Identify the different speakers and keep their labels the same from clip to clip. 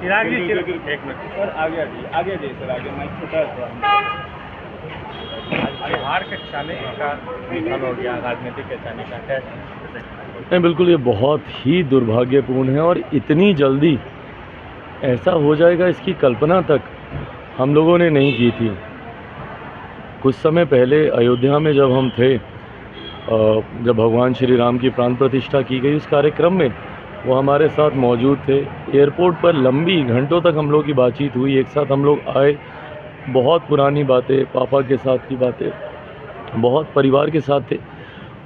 Speaker 1: चिराग जी एक minute sir, आगे आगे सर, आगे माइक छोटा है। बिहार के चाले का निधन हो गया, राजनीतिक के चाले का कैसे?
Speaker 2: नहीं, बिल्कुल ये बहुत ही दुर्भाग्यपूर्ण है और इतनी जल्दी ऐसा हो जाएगा इसकी कल्पना तक हम लोगों ने नहीं की थी। कुछ समय पहले अयोध्या में जब हम थे, जब भगवान श्री राम की प्राण प्रतिष्ठा की गई, उस कार्यक्रम में वो हमारे साथ मौजूद थे। एयरपोर्ट पर लंबी घंटों तक हम लोग की बातचीत हुई, एक साथ हम लोग आए, बहुत पुरानी बातें, पापा के साथ की बातें, बहुत परिवार के साथ थे,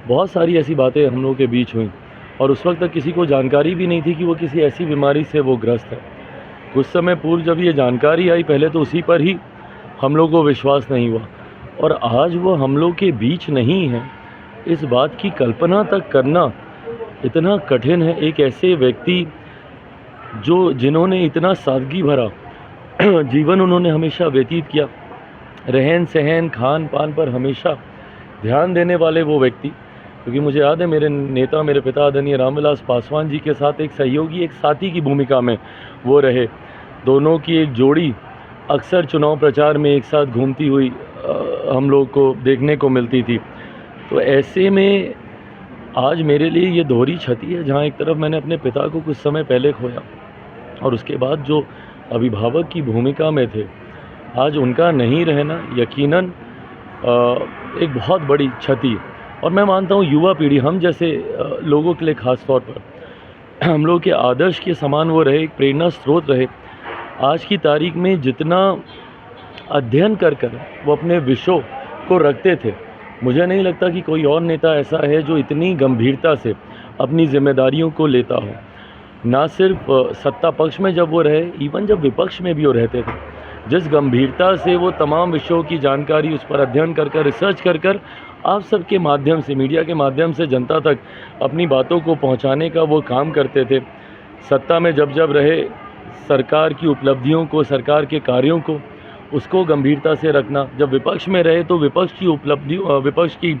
Speaker 2: बहुत सारी ऐसी बातें हम लोगों के बीच हुई। और उस वक्त तक किसी को जानकारी भी नहीं थी कि वो किसी ऐसी बीमारी से वो ग्रस्त है। कुछ समय पूर्व जब ये जानकारी आई, पहले तो उसी पर ही हम लोग को विश्वास नहीं हुआ, और आज वो हम लोग के बीच नहीं है, इस बात की कल्पना तक करना इतना कठिन है। एक ऐसे व्यक्ति जिन्होंने इतना सादगी भरा जीवन उन्होंने हमेशा व्यतीत किया, रहन सहन खान पान पर हमेशा ध्यान देने वाले वो व्यक्ति, क्योंकि मुझे याद है मेरे नेता, मेरे पिता आदरणीय रामविलास पासवान जी के साथ एक सहयोगी, एक साथी की भूमिका में वो रहे। दोनों की एक जोड़ी अक्सर चुनाव प्रचार में एक साथ घूमती हुई हम लोग को देखने को मिलती थी। तो ऐसे में आज मेरे लिए ये दोहरी क्षति है, जहाँ एक तरफ मैंने अपने पिता को कुछ समय पहले खोया और उसके बाद जो अभिभावक की भूमिका में थे, आज उनका नहीं रहना यकीनन एक बहुत बड़ी क्षति। और मैं मानता हूँ युवा पीढ़ी, हम जैसे लोगों के लिए ख़ास तौर पर हम लोग के आदर्श के समान वो रहे, एक प्रेरणा स्रोत रहे। आज की तारीख में जितना अध्ययन कर वो अपने विषयों को रखते थे, मुझे नहीं लगता कि कोई और नेता ऐसा है जो इतनी गंभीरता से अपनी जिम्मेदारियों को लेता हो। ना सिर्फ सत्ता पक्ष में जब वो रहे, इवन जब विपक्ष में भी वो रहते थे, जिस गंभीरता से वो तमाम विषयों की जानकारी, उस पर अध्ययन कर रिसर्च कर आप सबके माध्यम से, मीडिया के माध्यम से जनता तक अपनी बातों को पहुंचाने का वो काम करते थे। सत्ता में जब रहे, सरकार की उपलब्धियों को, सरकार के कार्यों को, उसको गंभीरता से रखना। जब विपक्ष में रहे तो विपक्ष की उपलब्धियों, विपक्ष की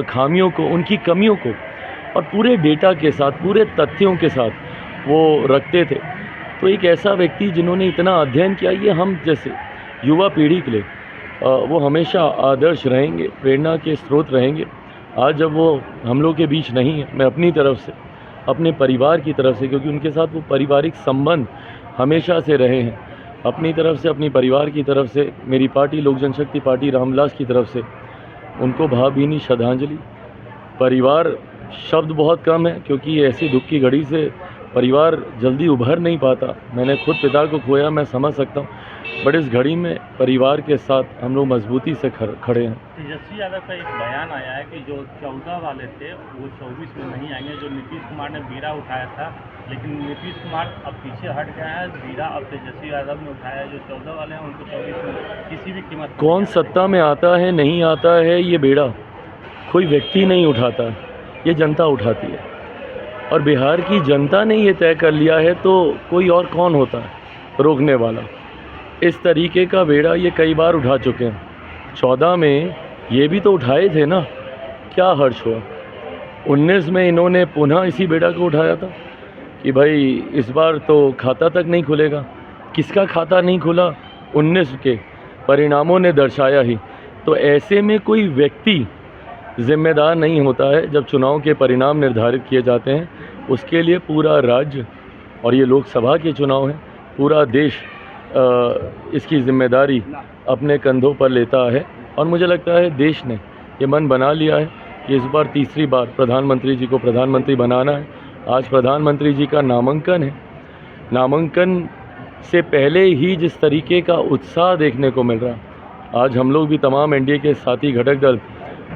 Speaker 2: खामियों को, उनकी कमियों को और पूरे डेटा के साथ, पूरे तथ्यों के साथ वो रखते थे। तो एक ऐसा व्यक्ति जिन्होंने इतना अध्ययन किया, ये हम जैसे युवा पीढ़ी के लिए वो हमेशा आदर्श रहेंगे, प्रेरणा के स्रोत रहेंगे। आज जब वो हम लोग के बीच नहीं है, मैं अपनी तरफ से, अपने परिवार की तरफ से, क्योंकि उनके साथ वो पारिवारिक संबंध हमेशा से रहे हैं, अपनी तरफ से, अपनी परिवार की तरफ से, मेरी पार्टी लोक जनशक्ति पार्टी रामविलास की तरफ से उनको भावभीनी श्रद्धांजलि। परिवार शब्द बहुत कम है, क्योंकि ऐसी दुख की घड़ी से परिवार जल्दी उभर नहीं पाता। मैंने खुद पिता को खोया, मैं समझ सकता हूँ, बट इस घड़ी में परिवार के साथ हम लोग मजबूती से खड़े हैं।
Speaker 1: तेजस्वी यादव का एक बयान आया है कि जो 14 वाले थे वो 24 में नहीं आएंगे। जो नीतीश कुमार ने बीड़ा उठाया था, लेकिन नीतीश कुमार अब पीछे हट गया है, बीड़ा अब तेजस्वी यादव ने उठाया है। जो 14 वाले हैं उनको 24 में किसी भी कीमत।
Speaker 2: कौन सत्ता में आता है नहीं आता है, ये बेड़ा कोई व्यक्ति नहीं उठाता, ये जनता उठाती है। और बिहार की जनता ने ये तय कर लिया है, तो कोई और कौन होता है रोकने वाला। इस तरीके का बेड़ा ये कई बार उठा चुके हैं। 14 में ये भी तो उठाए थे ना, क्या हर्ष हुआ। 19 में इन्होंने पुनः इसी बेड़ा को उठाया था कि भाई इस बार तो खाता तक नहीं खुलेगा। किसका खाता नहीं खुला, 19 के परिणामों ने दर्शाया ही। तो ऐसे में कोई व्यक्ति जिम्मेदार नहीं होता है। जब चुनाव के परिणाम निर्धारित किए जाते हैं, उसके लिए पूरा राज्य, और ये लोकसभा के चुनाव हैं, पूरा देश इसकी जिम्मेदारी अपने कंधों पर लेता है। और मुझे लगता है देश ने ये मन बना लिया है कि इस बार तीसरी बार प्रधानमंत्री जी को प्रधानमंत्री बनाना है। आज प्रधानमंत्री जी का नामांकन है। नामांकन से पहले ही जिस तरीके का उत्साह देखने को मिल रहा, आज हम लोग भी, तमाम एनडीए के साथी घटक दल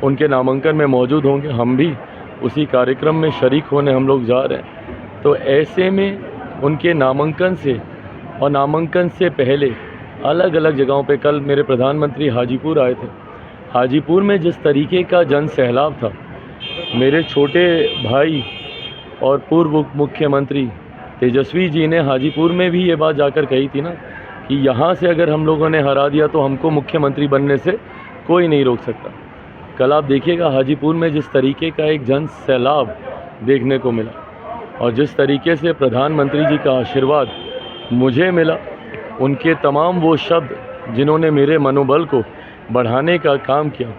Speaker 2: उनके नामांकन में मौजूद होंगे। हम भी उसी कार्यक्रम में शरीक होने हम लोग जा रहे हैं। तो ऐसे में उनके नामांकन से और नामांकन से पहले अलग अलग जगहों पे, कल मेरे प्रधानमंत्री हाजीपुर आए थे। हाजीपुर में जिस तरीके का जन सैलाब था, मेरे छोटे भाई और पूर्व मुख्यमंत्री तेजस्वी जी ने हाजीपुर में भी ये बात जाकर कही थी ना कि यहाँ से अगर हम लोगों ने हरा दिया तो हमको मुख्यमंत्री बनने से कोई नहीं रोक सकता। कल आप देखिएगा हाजीपुर में जिस तरीके का एक जन सैलाब देखने को मिला, और जिस तरीके से प्रधानमंत्री जी का आशीर्वाद मुझे मिला, उनके तमाम वो शब्द जिन्होंने मेरे मनोबल को बढ़ाने का काम किया,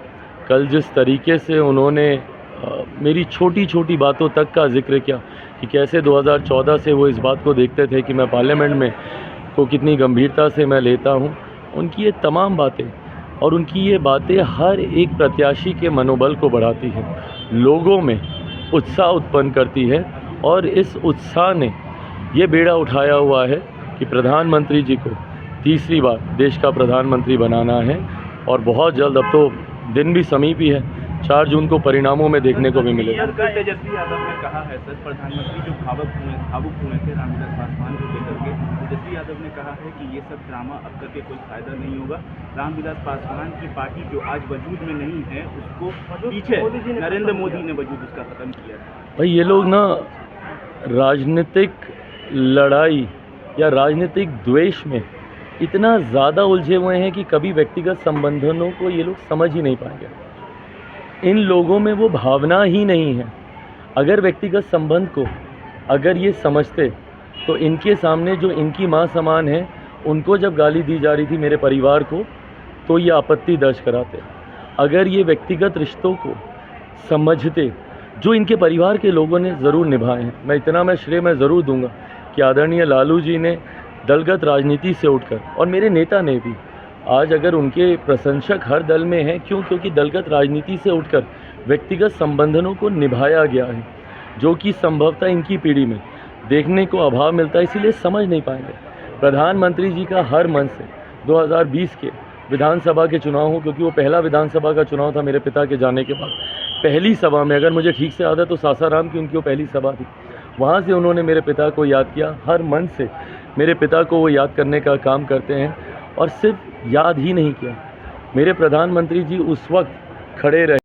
Speaker 2: कल जिस तरीके से उन्होंने मेरी छोटी छोटी बातों तक का जिक्र किया कि कैसे 2014 से वो इस बात को देखते थे कि मैं पार्लियामेंट में को कितनी गंभीरता से मैं लेता हूँ, उनकी ये तमाम बातें और उनकी ये बातें हर एक प्रत्याशी के मनोबल को बढ़ाती हैं, लोगों में उत्साह उत्पन्न करती है। और इस उत्साह ने ये बेड़ा उठाया हुआ है कि प्रधानमंत्री जी को तीसरी बार देश का प्रधानमंत्री बनाना है और बहुत जल्द, अब तो दिन भी समीप ही है, 4 जून को परिणामों में देखने को भी मिलेगा।
Speaker 3: तेजस्वी यादव ने कहा है सर, प्रधानमंत्री जो भावुक हुए थे रामविलास पासवान को लेकर के, तेजस्वी यादव ने कहा है कि ये सब ड्रामा अब करके कोई फायदा नहीं होगा। रामविलास पासवान की पार्टी जो आज वजूद में नहीं है, उसको पीछे नरेंद्र मोदी ने वजूद उसका खत्म किया है।
Speaker 2: भाई ये लोग ना राजनीतिक लड़ाई या राजनीतिक द्वेष में इतना ज़्यादा उलझे हुए हैं कि कभी व्यक्तिगत संबंधों को ये लोग समझ ही नहीं पाएंगे। इन लोगों में वो भावना ही नहीं है। अगर व्यक्तिगत संबंध को अगर ये समझते तो इनके सामने जो इनकी माँ समान है, उनको जब गाली दी जा रही थी मेरे परिवार को, तो ये आपत्ति दर्ज कराते। अगर ये व्यक्तिगत रिश्तों को समझते जो इनके परिवार के लोगों ने ज़रूर निभाए हैं, मैं श्रेय ज़रूर दूंगा कि आदरणीय लालू जी ने दलगत राजनीति से उठकर, और मेरे नेता ने भी, आज अगर उनके प्रशंसक हर दल में हैं, क्योंकि दलगत राजनीति से उठकर व्यक्तिगत संबंधों को निभाया गया है, जो कि संभवतः इनकी पीढ़ी में देखने को अभाव मिलता है, इसीलिए समझ नहीं पाएंगे। प्रधानमंत्री जी का हर मन से 2020 के विधानसभा के चुनाव हो, क्योंकि वो पहला विधानसभा का चुनाव था मेरे पिता के जाने के बाद। पहली सभा में, अगर मुझे ठीक से याद है तो सासाराम की उनकी वो पहली सभा थी, वहाँ से उन्होंने मेरे पिता को याद किया। हर मन से मेरे पिता को वो याद करने का काम करते हैं, और सिर्फ याद ही नहीं किया, मेरे प्रधानमंत्री जी उस वक्त खड़े रहे।